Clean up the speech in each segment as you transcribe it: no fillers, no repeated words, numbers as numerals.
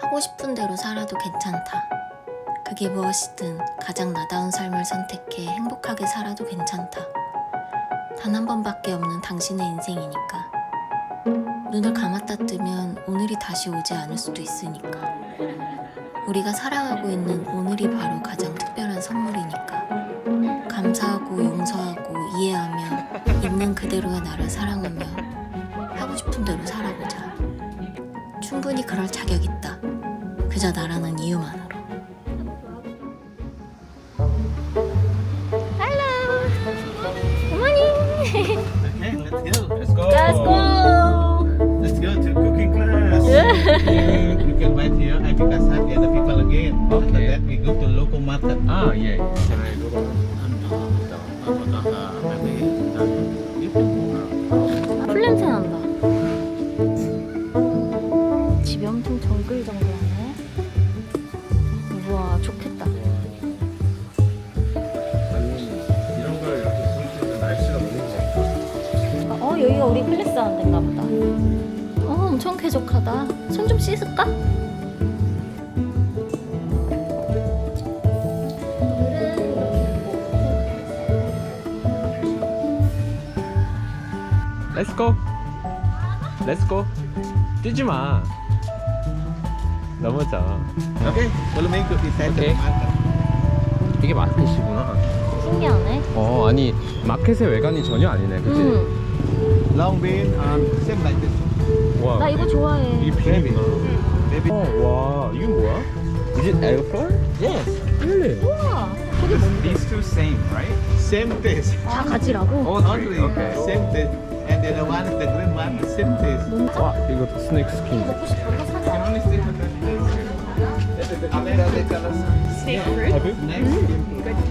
하고 싶은 대로 살아도 괜찮다. 그게 무엇이든 가장 나다운 삶을 선택해 행복하게 살아도 괜찮다. 단 한 번밖에 없는 당신의 인생이니까. 눈을 감았다 뜨면 오늘이 다시 오지 않을 수도 있으니까. 우리가 살아가고 있는 오늘이 바로 가장 특별한 선물이니까. 감사하고 용서하고 이해하며 있는 그대로의 나를 사랑하며 하고 싶은 대로 살아보자. 충분히 그럴 자격 있다. 그저 나라는 이유만으로. Okay, let's go. Let's go. Let's go. Let's go to cooking class. You can wait here. I pick us up the other people again. After that, we go to local market. 아, 예. 풀 냄새 난다. 집이 엄청 정글정글하네. 우와, 좋겠다. 이런 걸 이렇게 볼 수 있는 날씨가 너무 좋아. 여기가 우리 클래스 하는 데인가 보다. 엄청 쾌적하다. 손 좀 씻을까? Let's go. Let's go. 뛰지 마. 넘어져. Okay, follow me to inside the Okay. market. 이게 마켓이구나. 신기하네. 아니 마켓의 외관이 전혀 아니네, 그치? Long bean, same like this. 와. 나 이거 좋아해. 이 비빔이구나. Baby. 와, 이건 뭐야? Is it air fryer? Yes. Really? 우와, 저게 뭔데? These two same, right? Same taste. 다 가지라고? All Only three. Okay. same taste. And the other one, the green one, same taste. 진짜? 와, 이거 스낵 스킨. 먹고 싶어. 이거 사자. Only stay for 30 days. Snake fruit. Have you? Next.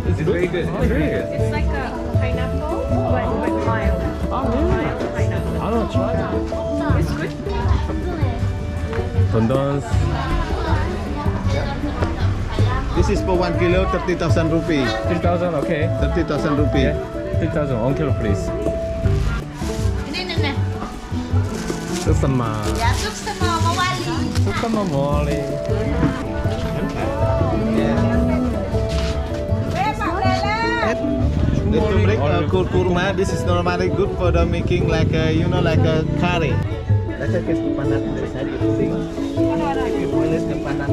It's very good. Very good. It's like a pineapple, but mild. Mild pineapple. I don't try it. It's good. 던던. This is for 1 kilo, 30,000 rupees. 3,000, okay. 30,000 rupees. Yeah. 3,000, 1 kilo please. Ini. Sesama. Ya, sama mawali. Sesama mole. The turmeric kurma, this is normally good for the making like a, like a curry. Let's kasih panas dari saya gitu. Boleh ke panas.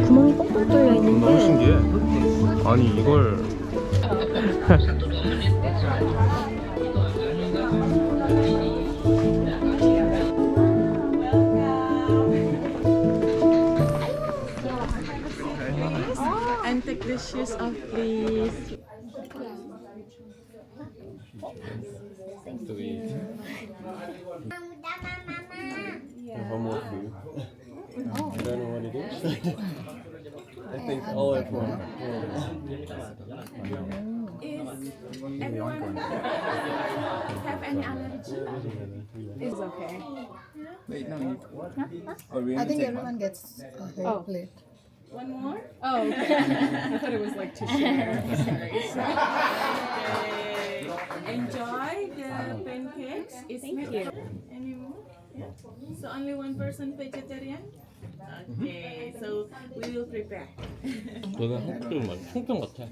구멍이 뻥뻥 뚫려 있는데. 너무 신기해. 아니 이걸. And take the shoes off, please. One more for you. I don't know what it is. I think all at once. Is everyone have any allergy? It's okay. I think everyone gets a whole plate. One more? Oh, okay. I thought it was like to share. Sorry. Okay. Enjoy the pancakes. It's Thank you. Any more? Yeah. So only one person vegetarian? Okay, so we will prepare. 내가 한국적인 말 총평 같아.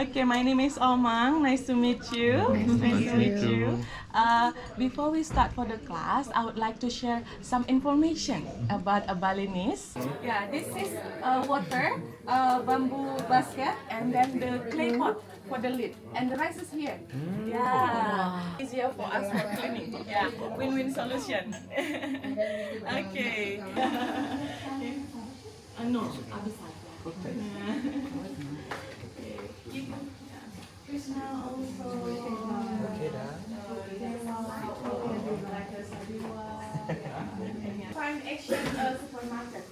Okay, my name is Omang. Nice to meet you. Nice to meet you. Before we start for the class, I would like to share some information about a Balinese. Yeah, this is water, bamboo basket, and then the clay pot for the lid. And the rice is here. Yeah, easier for us for cleaning. Yeah, win-win solution. Okay. No, abis saja. Krishna also. Find action supermarket.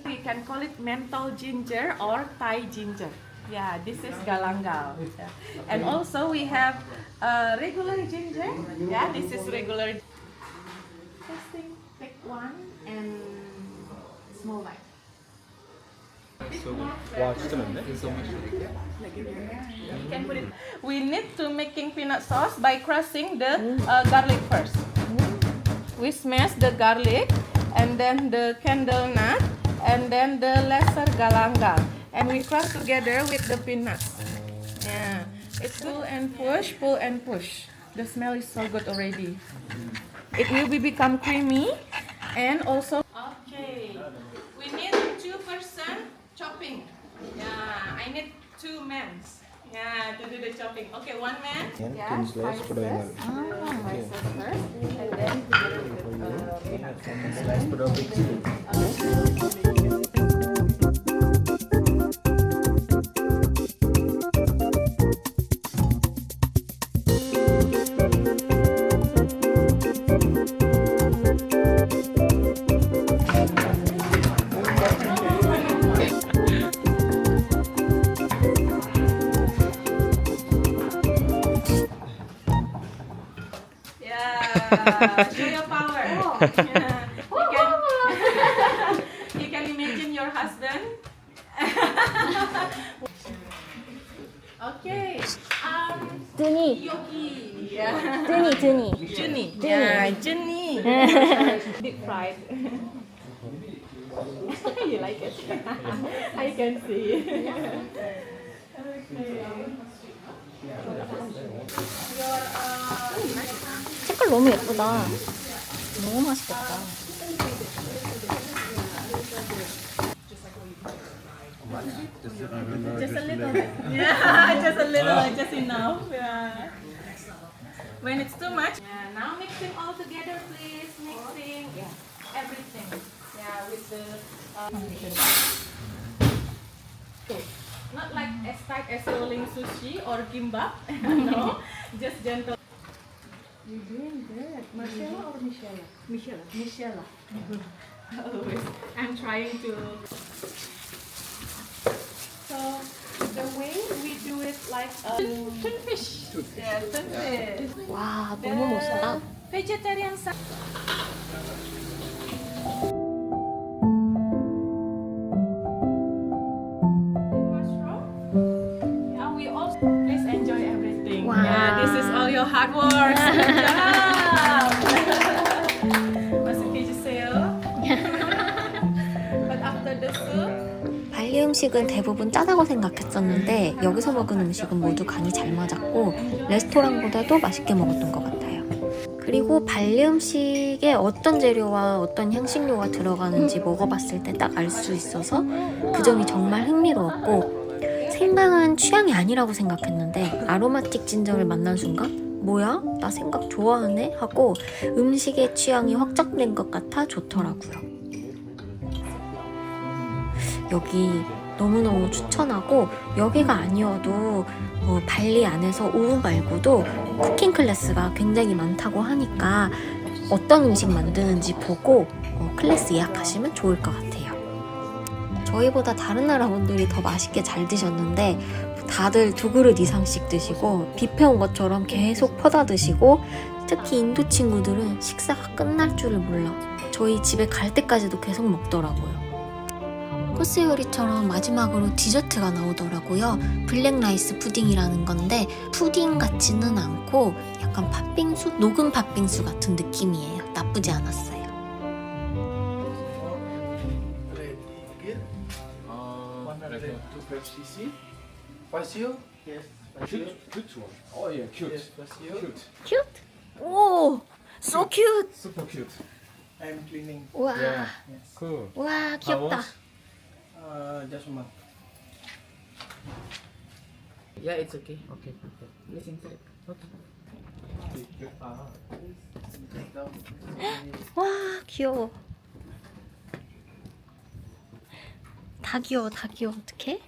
We can call it menthol ginger or Thai ginger. Yeah, this is galangal. And also we have regular ginger. Yeah, this is regular. Testing, take one and small bite. 와 진짜 많네. We need to making peanut sauce by crushing the garlic first. We smash the garlic and then the candle nut and then the lesser galangal and we crush together with the peanuts. Yeah, it's pull and push. The smell is so good already. It will become creamy and also. Okay, we need 2% chopping. Yeah, I need 2 men. Yeah, to do the chopping. Okay, 1 man. Yeah, slice spices. Spices first, and then together with peanuts. Slice for the big chicken. Show your power. You can imagine your husband. Okay. 드니, Yogi. Yeah. 드니. Juni. Yeah, Juni. Deep fried. You like it? I can see. Okay. 색깔 너무 예쁘다. 너무 맛있겠다. Just a little bit. Yeah, just a little, just enough. Yeah. When it's too much. Yeah. Now mixing all together, please. Mixing. Yeah. Everything. Yeah, with the. Not like as tight as rolling sushi or kimbap. No, just gentle. You're doing good. Marcella or Michelle? Michelle. Always. I'm trying to. So the way we do it like tunfish. Yeah, tunfish. 와, 너무 멋있다. Vegetarian side. Mushroom. Yeah, we also please enjoy everything. Wow. Yeah, this is all your hard work. Good job. 맛있게 But after the soup. 발리 음식은 대부분 짜다고 생각했었는데 여기서 먹은 음식은 모두 간이 잘 맞았고 레스토랑보다도 맛있게 먹었던 것 같아요. 그리고 발리 음식에 어떤 재료와 어떤 향신료가 들어가는지 먹어봤을 때 딱 알 수 있어서 그 점이 정말 흥미로웠고 생강은 취향이 아니라고 생각했는데 아로마틱 진저를 만난 순간 뭐야? 나 생강 좋아하네? 하고 음식의 취향이 확장된 것 같아 좋더라고요. 여기 너무너무 추천하고 여기가 아니어도 발리 안에서 오후 말고도 쿠킹클래스가 굉장히 많다고 하니까 어떤 음식 만드는지 보고 클래스 예약하시면 좋을 것 같아요. 저희보다 다른 나라 분들이 더 맛있게 잘 드셨는데 다들 2그릇 이상씩 드시고 뷔페 온 것처럼 계속 퍼다 드시고 특히 인도 친구들은 식사가 끝날 줄을 몰라 저희 집에 갈 때까지도 계속 먹더라고요. 코스 요리처럼 마지막으로 디저트가 나오더라고요. 블랙라이스 푸딩이라는 건데 푸딩 같지는 않고 약간 팥빙수? 녹은 팥빙수 같은 느낌이에요. 나쁘지 않았어요. Pasio? Yes. Cute one. Oh yeah, cute. Yes, pasio. Cute. Cute? 오! So cute! Super cute. I'm cleaning. 우와, Yes. Cool. 우와 귀엽다. Just a month. Yeah, it's okay. Okay, perfect. Listen to it. 와 귀여워. 다 귀여워 다 귀여워. 어떡해?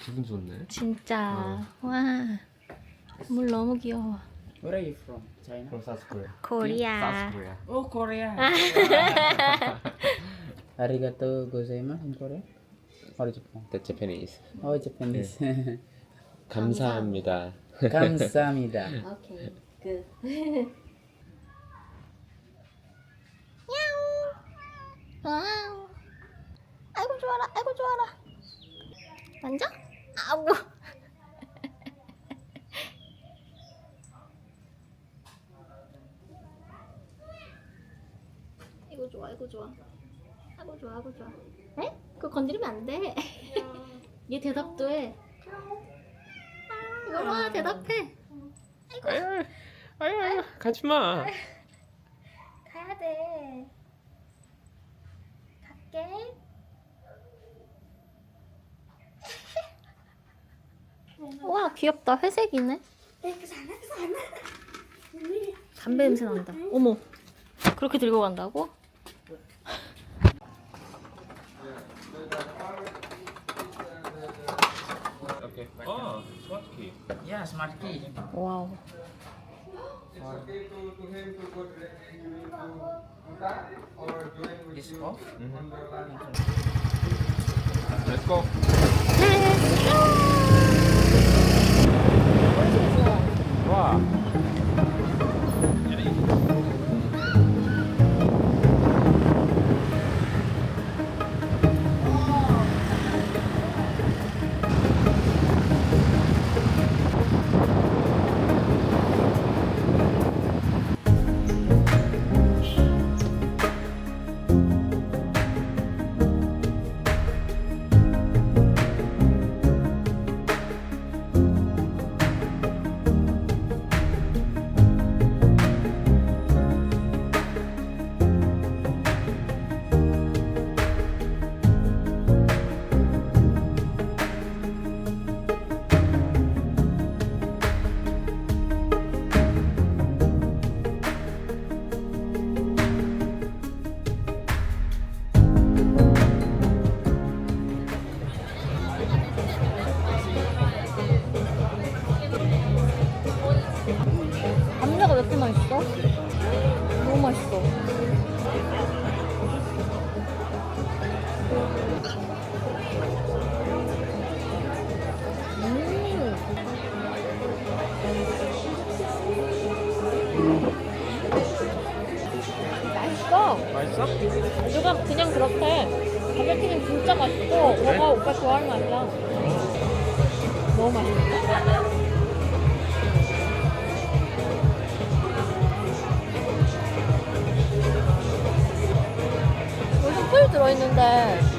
기분 좋네. 진짜 와 물 너무 귀여워. Where are you from? China? From South Korea. 코리아. South Korea. Oh, Korea. Arigato gozaimasu in Korea? Or Japan? That's Japanese. Oh, Japanese. 감사합니다. 감사합니다. 오케이 굿. 야옹. 아이고 좋아라 아이고 좋아라. 만져? 아우. 이거 좋아, 이거 좋아. 아고 좋아, 아고 좋아. 에? 그거 건드리면 안 돼. 얘 대답도 해. 이거 봐, 대답해. 아유, 가지마. 가야 돼. 갈게. 와, 귀엽다. 회색이네. 담배 냄새 난다. 어머, 그렇게 들고 간다고? Okay. Oh, smart key. Yeah, smart key. 와우. This off. Let's go. 와. 감자가 왜 이렇게 맛있어? 너무 맛있어. 맛있어. 맛있어? 누가 그냥 그렇대. 감자튀김 진짜 맛있고 너가 오빠 좋아하는 맛이야. 너무 맛있어. 여기 꿀 들어있는데